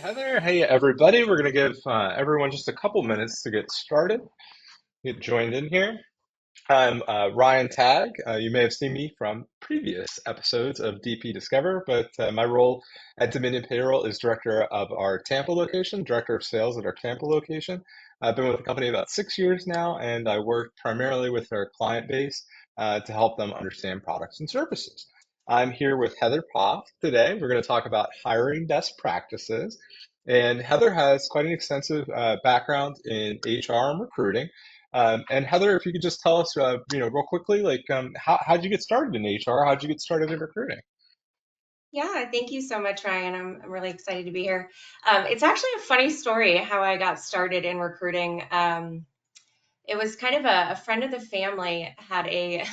Heather. Hey, everybody. We're going to give everyone just a couple minutes to get started, get joined in here. I'm Ryan Tagg. You may have seen me from previous episodes of DP Discover, but my role at Dominion Payroll is director of our Tampa location, director of sales at our Tampa location. I've been with the company about 6 years now, and I work primarily with our client base to help them understand products and services. I'm here with Heather Poff today. We're going to talk about hiring best practices. And Heather has quite an extensive background in HR and recruiting. And Heather, if you could just tell us, real quickly, how'd you get started in HR? How'd you get started in recruiting? Yeah, thank you so much, Ryan. I'm really excited to be here. It's actually a funny story how I got started in recruiting. It was kind of a friend of the family had a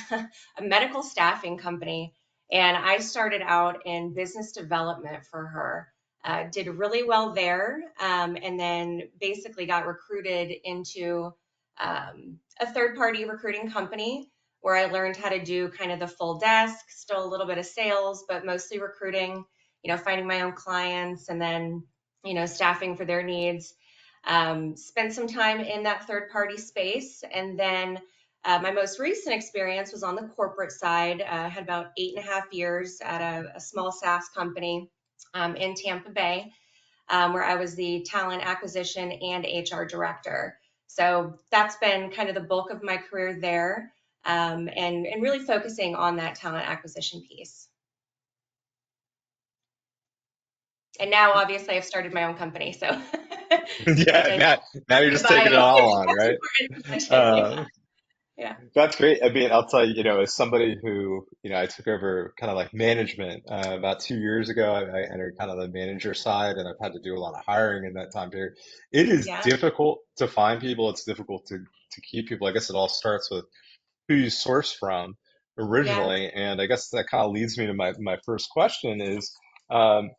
medical staffing company, and I started out in business development for her. Did really well there, and then basically got recruited into a third party recruiting company where I learned how to do kind of the full desk, still a little bit of sales, but mostly recruiting, finding my own clients and then, staffing for their needs. Spent some time in that third party space. And then my most recent experience was on the corporate side. I had about 8.5 years at a small SaaS company in Tampa Bay, where I was the talent acquisition and HR director. So that's been kind of the bulk of my career there, and really focusing on that talent acquisition piece. And now, obviously, I've started my own company, so which Yeah, I now you're just taking it bio. all on, That's right? important to mention. Uh, Yeah, yeah, that's great. I mean, I'll tell you, as somebody who, I took over kind of like management about 2 years ago. I entered kind of the manager side, and I've had to do a lot of hiring in that time period. It is yeah, difficult to find people. It's difficult to keep people. I guess it all starts with who you source from yeah. originally. And I guess that kind of leads me to my first question is, um,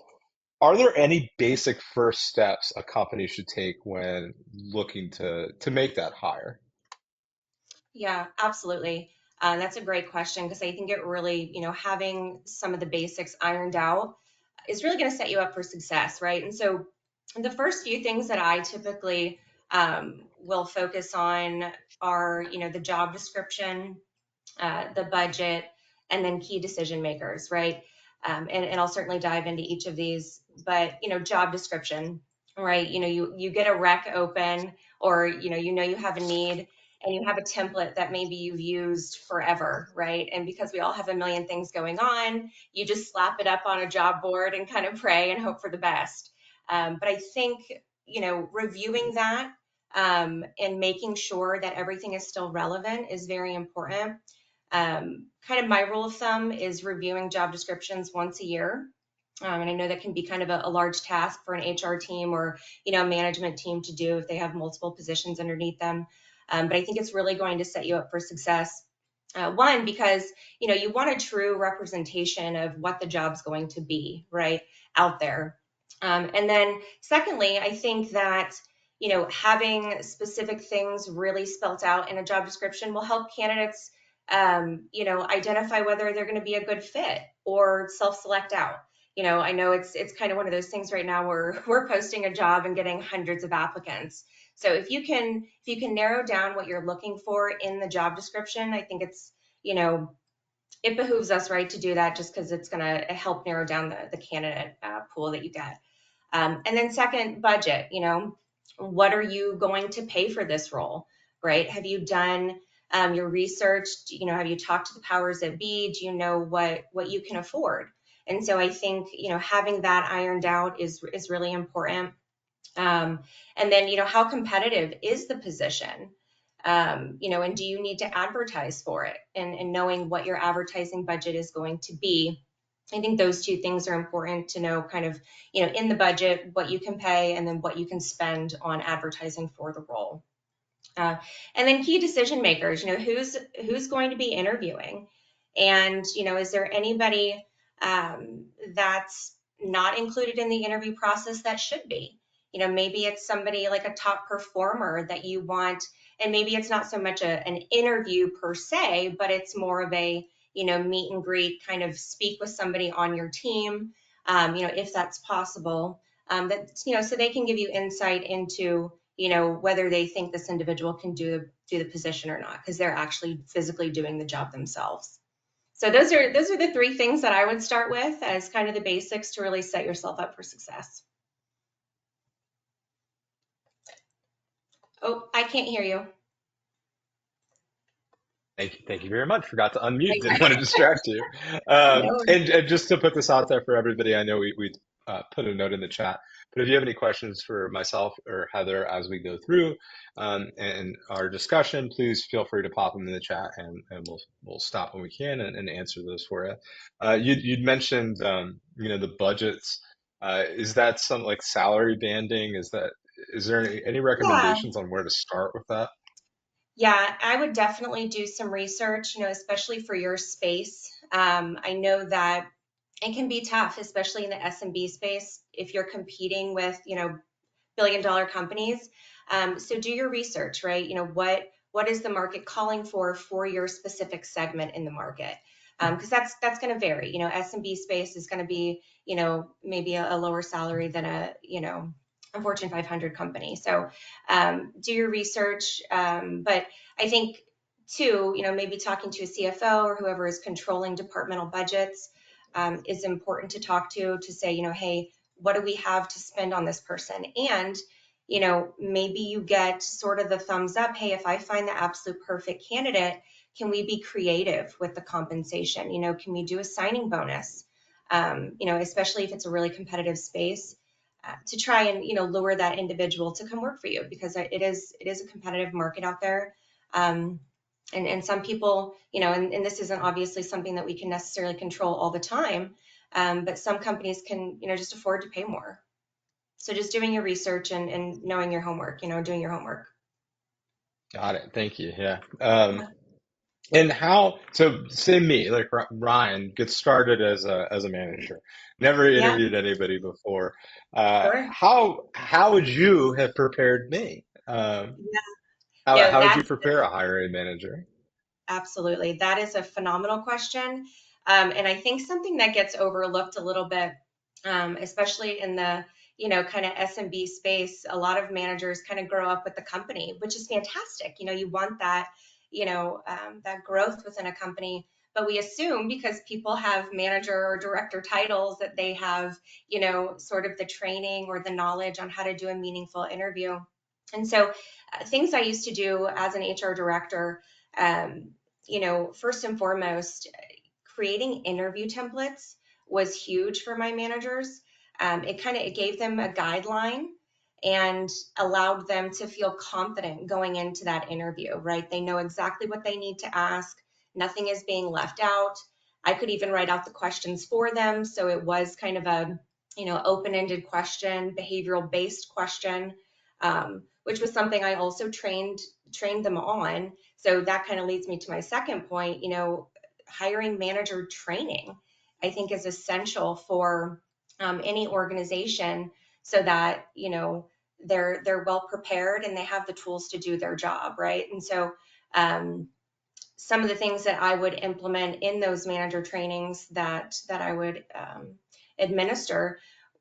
are there any basic first steps a company should take when looking to make that hire? Yeah, absolutely. That's a great question because I think it really, having some of the basics ironed out is really going to set you up for success, right? And so the first few things that I typically will focus on are, the job description, the budget, and then key decision makers, right? And I'll certainly dive into each of these, but job description, right? You get a rec open, or you have a need, and you have a template that maybe you've used forever, right? And because we all have a million things going on, you just slap it up on a job board and kind of pray and hope for the best. But I think reviewing that and making sure that everything is still relevant is very important. Kind of my rule of thumb is reviewing job descriptions once a year. And I know that can be kind of a large task for an HR team or, a management team to do if they have multiple positions underneath them. But I think it's really going to set you up for success. One, because, you want a true representation of what the job's going to be, right, out there. And then secondly, I think that, having specific things really spelt out in a job description will help candidates identify whether they're going to be a good fit or self-select out. I know it's kind of one of those things right now where we're posting a job and getting hundreds of applicants. So if you can narrow down what you're looking for in the job description, I think you know, it behooves us, right, to do that just because it's going to help narrow down the candidate pool that you get. And then second, budget. What are you going to pay for this role, right? Have you done your research? Have you talked to the powers that be? Do you know what you can afford? And so I think having that ironed out is really important. And then how competitive is the position? And do you need to advertise for it? And knowing what your advertising budget is going to be, I think those two things are important to know, kind of, in the budget, what you can pay and then what you can spend on advertising for the role. Uh, and then key decision makers, who's going to be interviewing, and is there anybody that's not included in the interview process that should be? Maybe it's somebody like a top performer that you want, and maybe it's not so much an interview per se, but it's more of a meet and greet, kind of speak with somebody on your team, if that's possible. that, so they can give you insight into, whether they think this individual can do the position or not, because they're actually physically doing the job themselves. So those are the three things that I would start with as kind of the basics to really set yourself up for success. Oh, I can't hear you. Thank you very much. Forgot to unmute. Didn't want to distract you. No. And just to put this out there for everybody, I know we put a note in the chat, but if you have any questions for myself or Heather as we go through and our discussion, please feel free to pop them in the chat, and we'll stop when we can and answer those for you. You'd mentioned the budgets. Is that some like salary banding? Is there any Yeah. recommendations on where to start with that? Yeah, I would definitely do some research, especially for your space. I know that it can be tough, especially in the SMB space, if you're competing with, billion-dollar companies. So do your research, right? What is the market calling for your specific segment in the market? Because that's going to vary. SMB space is going to be, maybe a lower salary than a Fortune 500 company. So do your research. But I think too, maybe talking to a CFO or whoever is controlling departmental budgets is important to talk to say, hey, what do we have to spend on this person? And, maybe you get sort of the thumbs up. Hey, if I find the absolute perfect candidate, can we be creative with the compensation? Can we do a signing bonus? Especially if it's a really competitive space, to try and, lure that individual to come work for you, because it is a competitive market out there. And some people, and this isn't obviously something that we can necessarily control all the time, but some companies can, just afford to pay more. So just doing your research and knowing your homework, doing your homework. Got it. Thank you. Yeah. Yeah. And so say me, like Ryan, gets started as a manager, never Yeah, interviewed anybody before. sure. How would you have prepared me? Yeah. How No, would you that's prepare a hiring manager? absolutely. That is a phenomenal question. And I think something that gets overlooked a little bit, especially in the, kind of SMB space, a lot of managers kind of grow up with the company, which is fantastic. You want that, that growth within a company. But we assume because people have manager or director titles that they have, sort of the training or the knowledge on how to do a meaningful interview. And so things I used to do as an HR director, um, first and foremost, creating interview templates was huge for my managers. It gave them a guideline and allowed them to feel confident going into that interview, right? They know exactly what they need to ask. Nothing is being left out. I could even write out the questions for them. So it was kind of a, open-ended question, behavioral based question, which was something I also trained them on. So that kind of leads me to my second point, hiring manager training, I think, is essential for any organization, so that, they're well prepared and they have the tools to do their job, right? And so some of the things that I would implement in those manager trainings that I would administer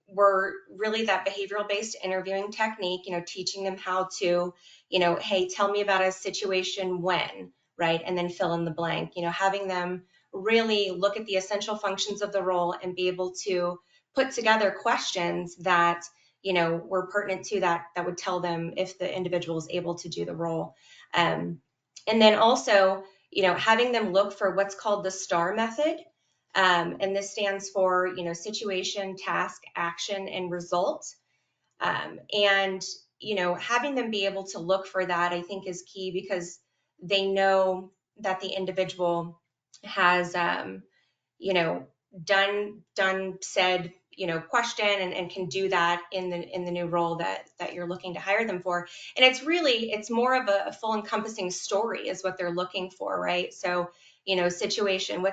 were really that behavioral based interviewing technique, teaching them how to, hey, tell me about a situation when, right? And then fill in the blank, having them really look at the essential functions of the role and be able to put together questions that, were pertinent to that would tell them if the individual is able to do the role. And then also, having them look for what's called the STAR method. And this stands for, situation, task, action, and result. And, having them be able to look for that, I think, is key, because they know that the individual has, you know, said, question, and can do that in the new role that you're looking to hire them for. And it's more of a full encompassing story is what they're looking for, right? So, what situation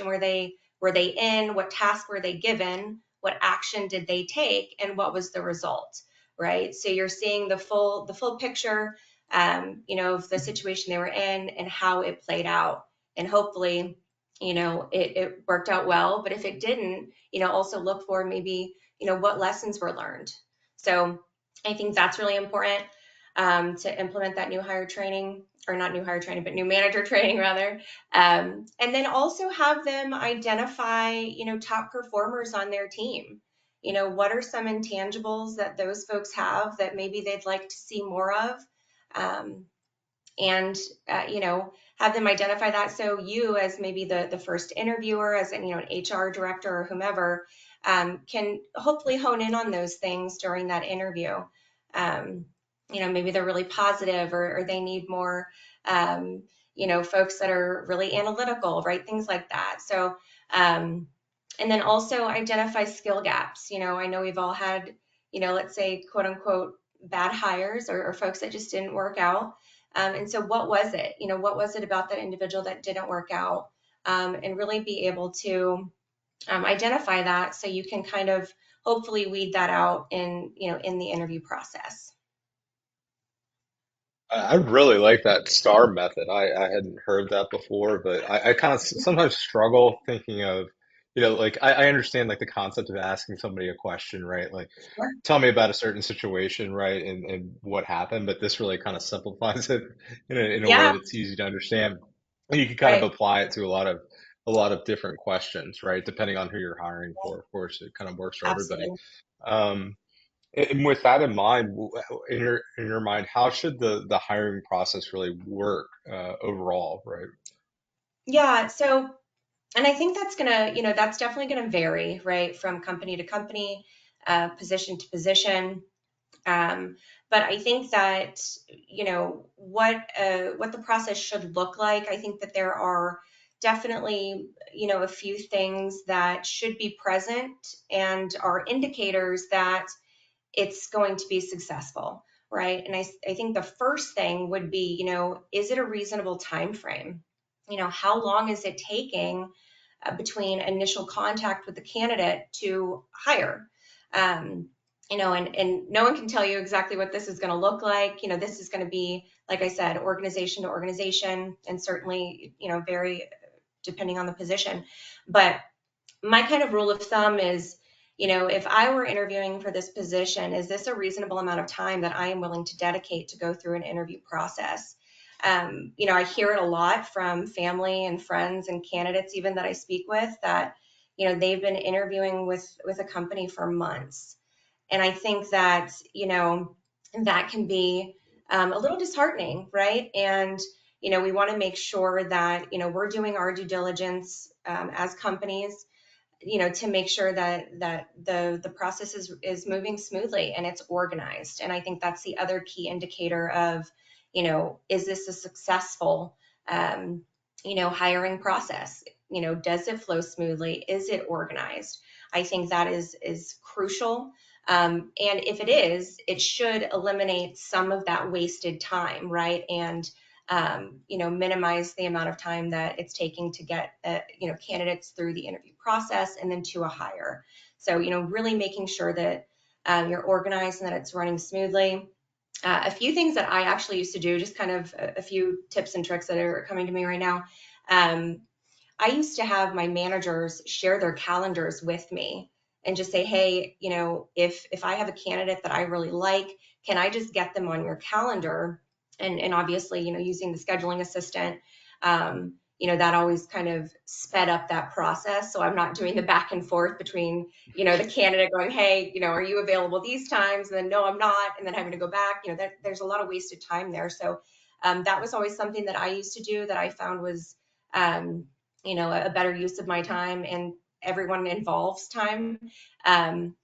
were they in, what task were they given, what action did they take, and what was the result, right? So you're seeing the full picture, of the situation they were in and how it played out. And hopefully, it worked out well. But if it didn't, also look for maybe, what lessons were learned. So I think that's really important, to implement that new hire training, or not new hire training, but new manager training rather. And then also have them identify, top performers on their team. What are some intangibles that those folks have that maybe they'd like to see more of? Um, and have them identify that, so you, as maybe the first interviewer, as an HR director or whomever, can hopefully hone in on those things during that interview. Maybe they're really positive, or they need more, folks that are really analytical, right? Things like that. So and then also identify skill gaps. I know we've all had, let's say, quote unquote, bad hires, or folks that just didn't work out. And so what was it? What was it about that individual that didn't work out? And really be able to identify that, so you can kind of hopefully weed that out in the interview process. I really like that STAR method. I hadn't heard that before, but I kind of sometimes struggle thinking of, like I understand like the concept of asking somebody a question, right? Like, Sure. tell me about a certain situation, right? And what happened, but this really kind of simplifies it in a way Yeah, that's easy to understand. And you can kind of right. apply it to a lot of different questions, right? Depending on who you're hiring for, of course, it kind of works for everybody. Absolutely. Um, and with that in mind, in your mind, how should the hiring process really work overall, right? Yeah. So, and I think that's definitely gonna vary, right, from company to company, position to position. Um, but I think that, what the process should look like. I think that there are definitely, a few things that should be present and are indicators that it's going to be successful, right? And I think the first thing would be, is it a reasonable time frame? How long is it taking, between initial contact with the candidate to hire? Um, and no one can tell you exactly what this is going to look like. This is going to be, like I said, organization to organization, and certainly, vary depending on the position. But my kind of rule of thumb is, if I were interviewing for this position, is this a reasonable amount of time that I am willing to dedicate to go through an interview process? I hear it a lot from family and friends and candidates even that I speak with, that, they've been interviewing with a company for months. And I think that, that can be, a little disheartening, right? And, we want to make sure that, we're doing our due diligence, as companies, to make sure that the process is moving smoothly and it's organized. And I think that's the other key indicator of, is this a successful, hiring process? Does it flow smoothly? Is it organized? I think that is crucial. And if it is, it should eliminate some of that wasted time, right? And minimize the amount of time that it's taking to get, candidates through the interview process and then to a hire. So, really making sure that, you're organized and that it's running smoothly. A few things that I actually used to do, just kind of a few tips and tricks that are coming to me right now. Um, I used to have my managers share their calendars with me and just say, hey, if I have a candidate that I really like, can I just get them on your calendar? And obviously, using the scheduling assistant, that always kind of sped up that process. So I'm not doing the back and forth between, the candidate going, hey, are you available these times? And then no, I'm not. And then having to go back, there's a lot of wasted time there. So that was always something that I used to do that I found was, um, a better use of my time and everyone involves time. Um,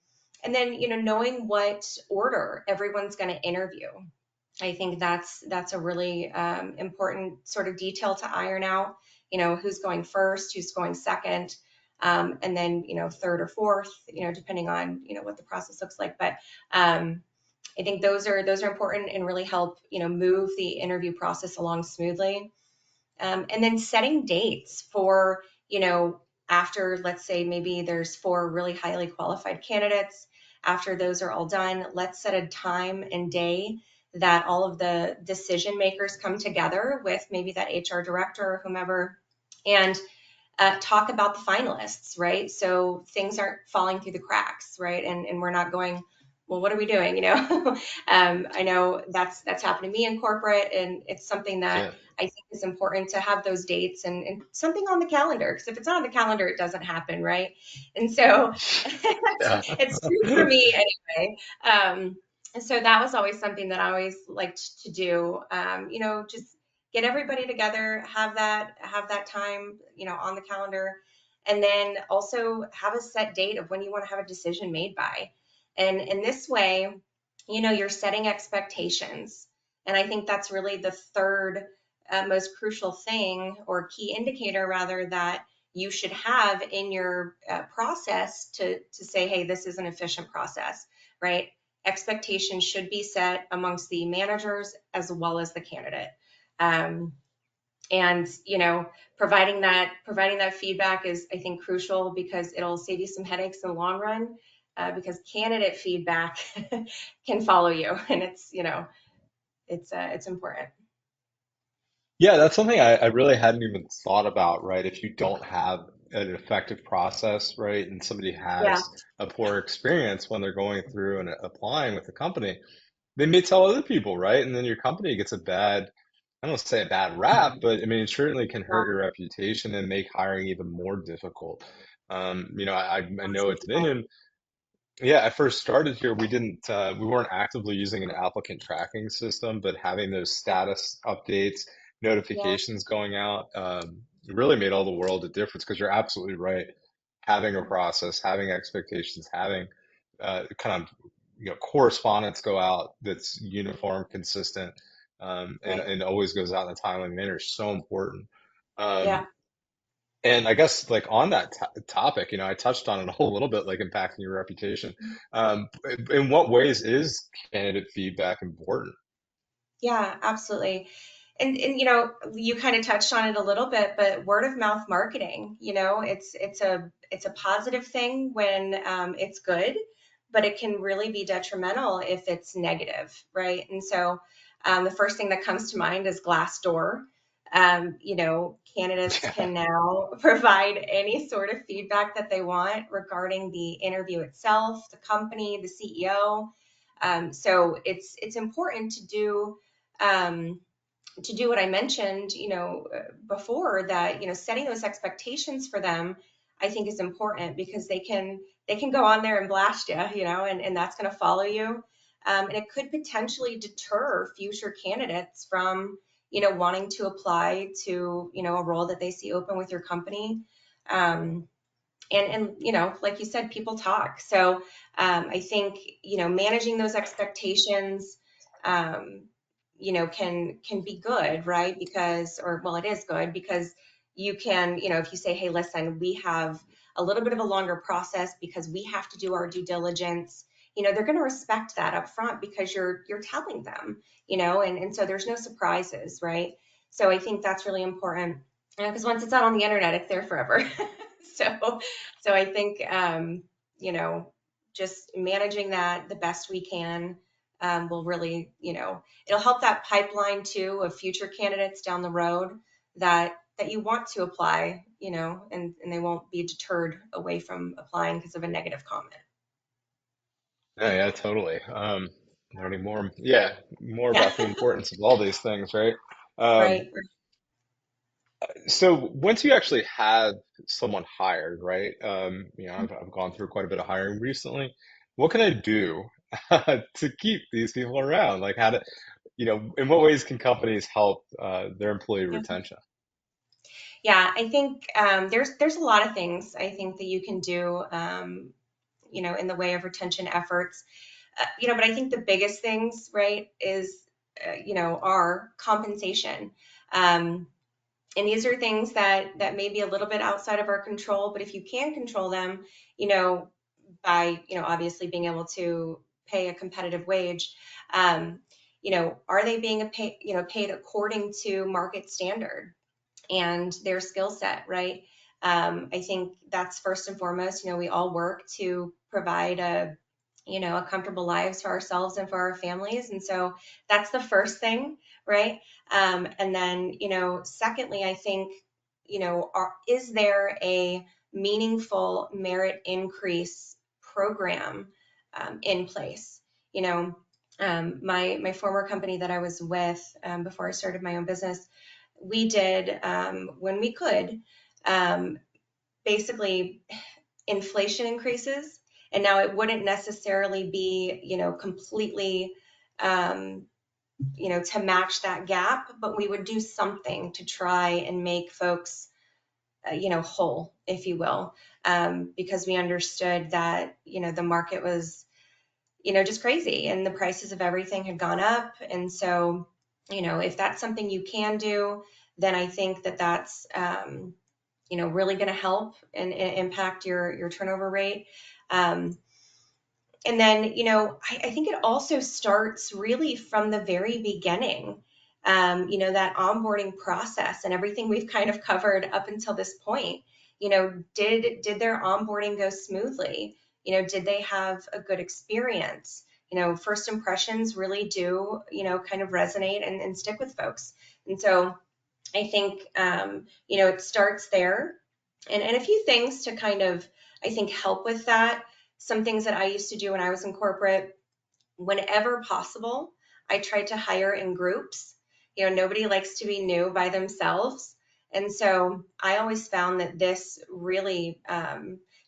and then, knowing what order everyone's going to interview. I think that's a really, important sort of detail to iron out. Who's going first, who's going second, and then, third or fourth. Depending on, what the process looks like. But I think those are important and really help, move the interview process along smoothly. And then setting dates for, after, let's say, maybe there's four really highly qualified candidates. After those are all done, let's set a time and day that all of the decision makers come together with maybe that HR director or whomever, and talk about the finalists, right? So things aren't falling through the cracks, right? And we're not going, well, what are we doing? I know that's happened to me in corporate, and it's something that Yeah. I think is important to have those dates and something on the calendar. Because if it's not on the calendar, it doesn't happen, right? And so Yeah. it's true for me anyway. And so that was always something that I always liked to do. Just get everybody together, have that time, on the calendar, and then also have a set date of when you want to have a decision made by. And in this way, you're setting expectations. And I think that's really the third most crucial thing, or key indicator rather, that you should have in your process to say, hey, this is an efficient process, right? Expectations should be set amongst the managers as well as the candidate. Um, and providing that feedback is, I think, crucial, because it'll save you some headaches in the long run, because candidate feedback can follow you, and it's important. Yeah, that's something I really hadn't even thought about, right? If you don't have an effective process, right, and somebody Yeah. has a poor experience when they're going through and applying with the company, they may tell other people, right? And then your company gets a bad, I don't say a bad rap, but I mean, it certainly can hurt Yeah, your reputation and make hiring even more difficult. I know at absolutely. Dominion, yeah, I first started here, we weren't actively using an applicant tracking system, but having those status updates, Yeah, notifications going out, really made all the world a difference, because you're absolutely right. Having a process, having expectations, having kind of correspondence go out that's uniform, consistent, and right. and always goes out in a timely manner is so important. Um, Yeah. and I guess like on that topic, I touched on it a little bit, like impacting your reputation. In what ways is candidate feedback important? Yeah, absolutely. And you kind of touched on it a little bit, but word of mouth marketing, it's a positive thing when it's good, but it can really be detrimental if it's negative, right? And so the first thing that comes to mind is Glassdoor. Candidates Yeah. can now provide any sort of feedback that they want regarding the interview itself, the company, the CEO. So it's important um, to do what I mentioned, before, that, setting those expectations for them, I think is important, because they can go on there and blast you, and that's going to follow you. And it could potentially deter future candidates from, wanting to apply to, a role that they see open with your company. And like you said, people talk. So I think, managing those expectations, um, can be good, right? Because, or well, it is good, because you can, if you say, hey, listen, we have a little bit of a longer process because we have to do our due diligence, they're going to respect that up front, because you're telling them, and so there's no surprises, right? So I think that's really important, because once it's out on the internet, it's there forever. so so I think, you know, just managing that the best we can, will really, it'll help that pipeline too of future candidates down the road that you want to apply, and they won't be deterred away from applying because of a negative comment. Yeah, totally. Learning more, yeah, more Yeah. about the importance of all these things, right? Um, Right. so once you actually have someone hired, right? I've gone through quite a bit of hiring recently. What can I do to keep these people around? Like in what ways can companies help their employee Yeah. retention? Yeah, I think there's a lot of things I think that you can do, in the way of retention efforts. But I think the biggest things, right, is, are compensation. Um, and these are things that may be a little bit outside of our control, but if you can control them, you know, by, obviously being able to pay a competitive wage, are they being paid according to market standard and their skill set, right? I think that's first and foremost. We all work to provide a comfortable lives for ourselves and for our families, and so that's the first thing, right? And then, secondly, I think, is there a meaningful merit increase program in place? My former company that I was with before I started my own business, we did when we could basically inflation increases, and now it wouldn't necessarily be completely to match that gap, but we would do something to try and make folks whole, if you will, because we understood that the market was just crazy and the prices of everything had gone up. And so if that's something you can do, then I think that that's really going to help and impact your turnover rate. And then, I think it also starts really from the very beginning. That onboarding process and everything we've kind of covered up until this point. Did their onboarding go smoothly? Did they have a good experience? First impressions really do, kind of resonate and stick with folks. And so I think, it starts there. And a few things to kind of, I think, help with that. Some things that I used to do when I was in corporate, whenever possible, I tried to hire in groups. Nobody likes to be new by themselves. And so I always found that this really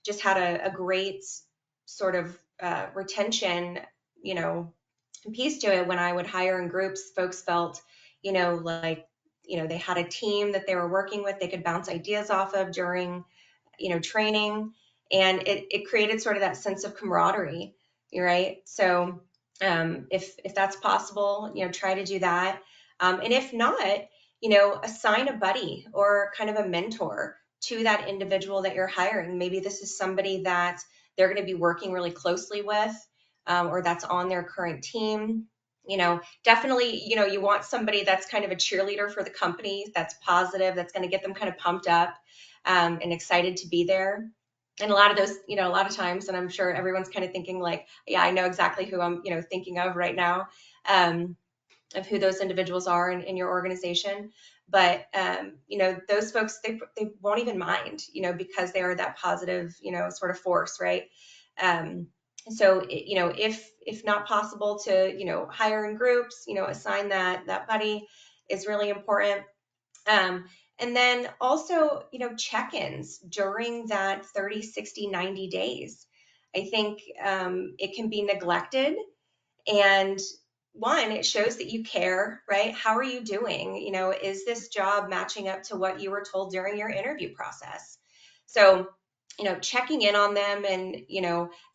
just had a great sort of retention, piece to it. When I would hire in groups, folks felt, like, they had a team that they were working with, they could bounce ideas off of during, training. And it created sort of that sense of camaraderie, right? So if that's possible, try to do that. And if not, assign a buddy or kind of a mentor to that individual that you're hiring. Maybe this is somebody that they're going to be working really closely with, or that's on their current team. Definitely, you want somebody that's kind of a cheerleader for the company, that's positive, that's going to get them kind of pumped up and excited to be there. And a lot of those, a lot of times, and I'm sure everyone's kind of thinking like, yeah, I know exactly who I'm, thinking of right now, of who those individuals are in your organization. But, those folks, they won't even mind, because they are that positive, sort of force, right? So, if not possible to, hire in groups, assign that buddy is really important. And then also, check-ins during that 30, 60, 90 days. I think it can be neglected. And one, it shows that you care, right? How are you doing? Is this job matching up to what you were told during your interview process? So, checking in on them and,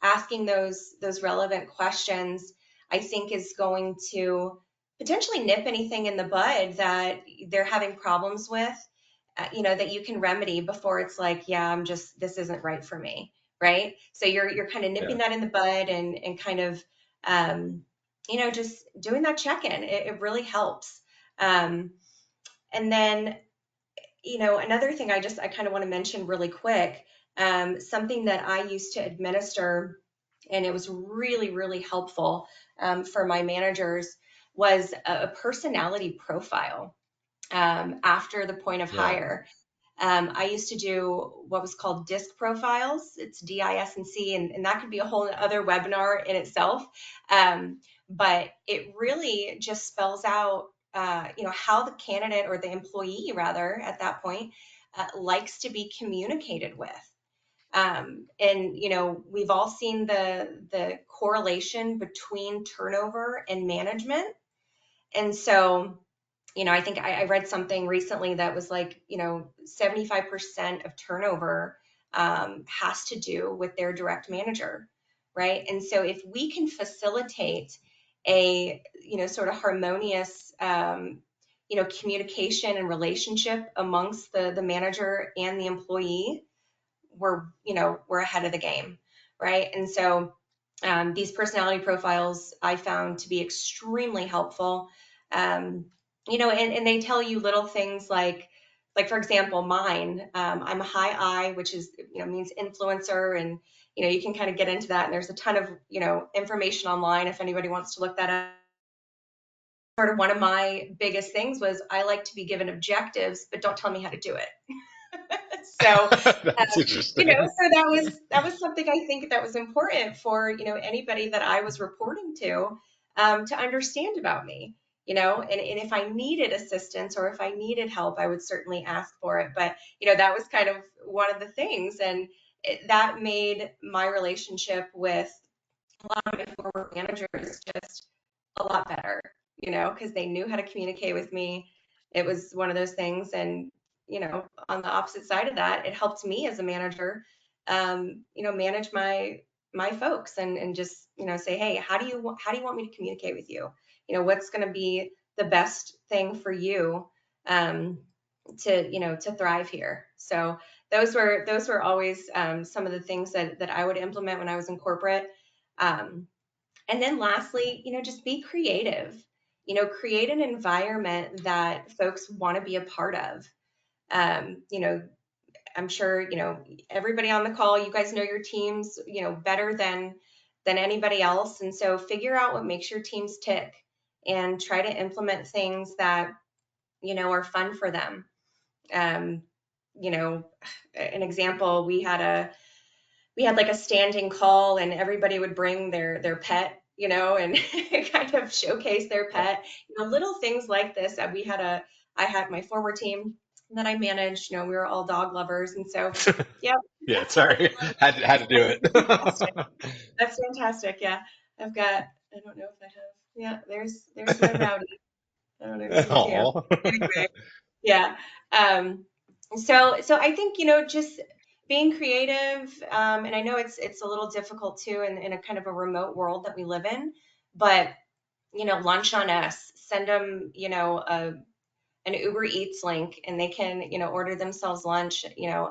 asking those relevant questions, I think is going to potentially nip anything in the bud that they're having problems with, that you can remedy before it's like, yeah, this isn't right for me, right? So you're kind of nipping Yeah. that in the bud and kind of, just doing that check-in. It really helps. And then, another thing I kind of want to mention really quick, something that I used to administer, and it was really, really helpful for my managers, was a personality profile after the point of Yeah. hire. I used to do what was called DISC profiles. It's DIS and C, and that could be a whole other webinar in itself. But it really just spells out, how the candidate or the employee, rather, at that point, likes to be communicated with. And we've all seen the correlation between turnover and management. And so I think I read something recently that was like, 75% of turnover has to do with their direct manager, right? And so if we can facilitate a, sort of harmonious, communication and relationship amongst the manager and the employee, we're ahead of the game, right? And so these personality profiles I found to be extremely helpful. And they tell you little things like for example, mine, I'm a high I, which is, means influencer. And, you can kind of get into that. And there's a ton of, information online if anybody wants to look that up. Sort of one of my biggest things was I like to be given objectives, but don't tell me how to do it. So, That's interesting. so that was something I think that was important for, anybody that I was reporting to understand about me, and if I needed assistance or if I needed help, I would certainly ask for it. But, that was kind of one of the things. And that made my relationship with a lot of my former managers just a lot better, because they knew how to communicate with me. It was one of those things. And, on the opposite side of that, it helped me as a manager, manage my folks and just, say, hey, how do you want me to communicate with you? What's going to be the best thing for you, um, to thrive here. So those were always some of the things that I would implement when I was in corporate. Um, and then lastly, just be creative. Create an environment that folks want to be a part of. Um, you know, I'm sure, everybody on the call, you guys know your teams, better than anybody else. And so figure out what makes your teams tick and try to implement things that, are fun for them. Um, you know, an example, we had like a standing call and everybody would bring their pet, and kind of showcase their pet. Little things like this. I had my former team that I managed, we were all dog lovers. And so, yeah, Yeah, sorry. Had to do that's it. fantastic. That's fantastic. Yeah. I don't know if I have, yeah, there's my Rowdy. I don't know if you can. Oh. Anyway, yeah. Um, so I think, just being creative, and I know it's a little difficult too in a kind of a remote world that we live in, but lunch on us. Send them, an Uber Eats link, and they can, order themselves lunch,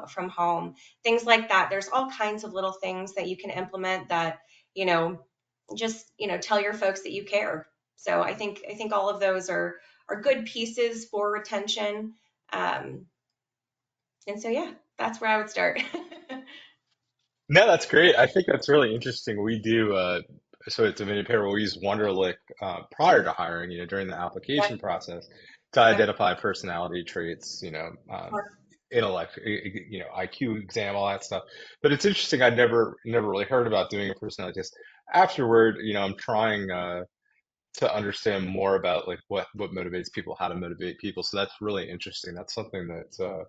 from home. Things like that. There's all kinds of little things that you can implement that, you know, just, tell your folks that you care. So I think all of those are good pieces for retention. Um, and so, yeah, that's where I would start. No, that's great. I think that's really interesting. We do so at Dominion Payroll, we use Wonderlic prior to hiring, during the Yep, application process to yep, identify personality traits, sure. intellect, IQ exam, all that stuff. But it's interesting. I'd never really heard about doing a personality test. Afterward, I'm trying to understand more about like what motivates people, how to motivate people. So that's really interesting. That's something that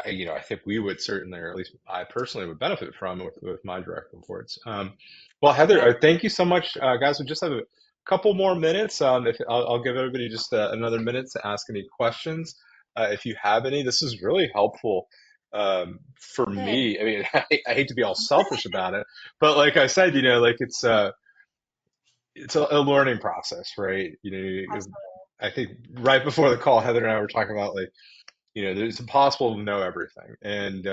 Yeah, I think we would certainly, or at least I personally would benefit from with my direct reports. Well, Heather, yeah. thank you so much, guys. We just have a couple more minutes. If I'll give everybody just another minute to ask any questions, if you have any. This is really helpful for Good. me. I mean, I hate to be all selfish about it, but like I said, like it's a learning process, right? Absolutely. I think right before the call, Heather and I were talking about like it's impossible to know everything. And,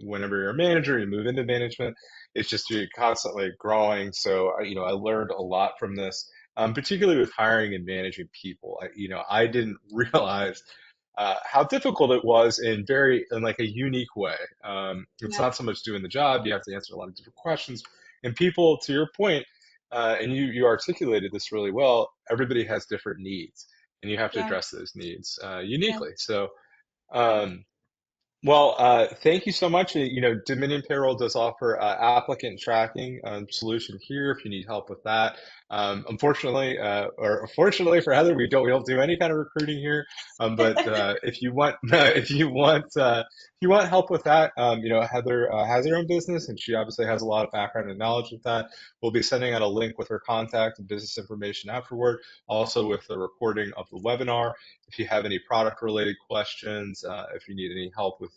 whenever you're a manager, you move into management, it's just you're constantly growing. So, I learned a lot from this, particularly with hiring and managing people. I didn't realize how difficult it was in like a unique way. It's Yeah, not so much doing the job; you have to answer a lot of different questions. And people, to your point, and you articulated this really well. Everybody has different needs, and you have to yeah, address those needs yeah. uniquely. So. Um, well, thank you so much. Dominion Payroll does offer applicant tracking solution here if you need help with that. Unfortunately, or fortunately for Heather, we don't do any kind of recruiting here. But if you want if you want help with that, Heather has her own business, and she obviously has a lot of background and knowledge with that. We'll be sending out a link with her contact and business information afterward, also with the recording of the webinar. If you have any product related questions, if you need any help with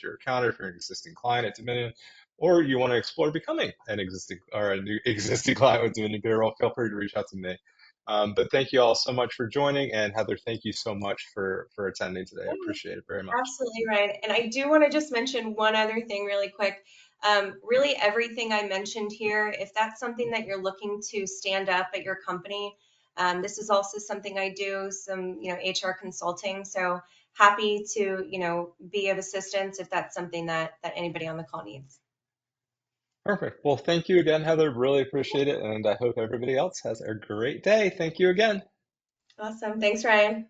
your account, if you're an existing client at Dominion, or you want to explore becoming an existing or a new existing client with Dominion Payroll, feel free to reach out to me. But thank you all so much for joining, and Heather, thank you so much for attending today. I appreciate it very much. Absolutely right. And I do want to just mention one other thing really quick. Really, everything I mentioned here, if that's something that you're looking to stand up at your company, this is also something I do, some, HR consulting. So happy to, be of assistance if that's something that anybody on the call needs. Perfect. Well, thank you again, Heather. Really appreciate it, and I hope everybody else has a great day. Thank you again. Awesome. Thanks, Ryan.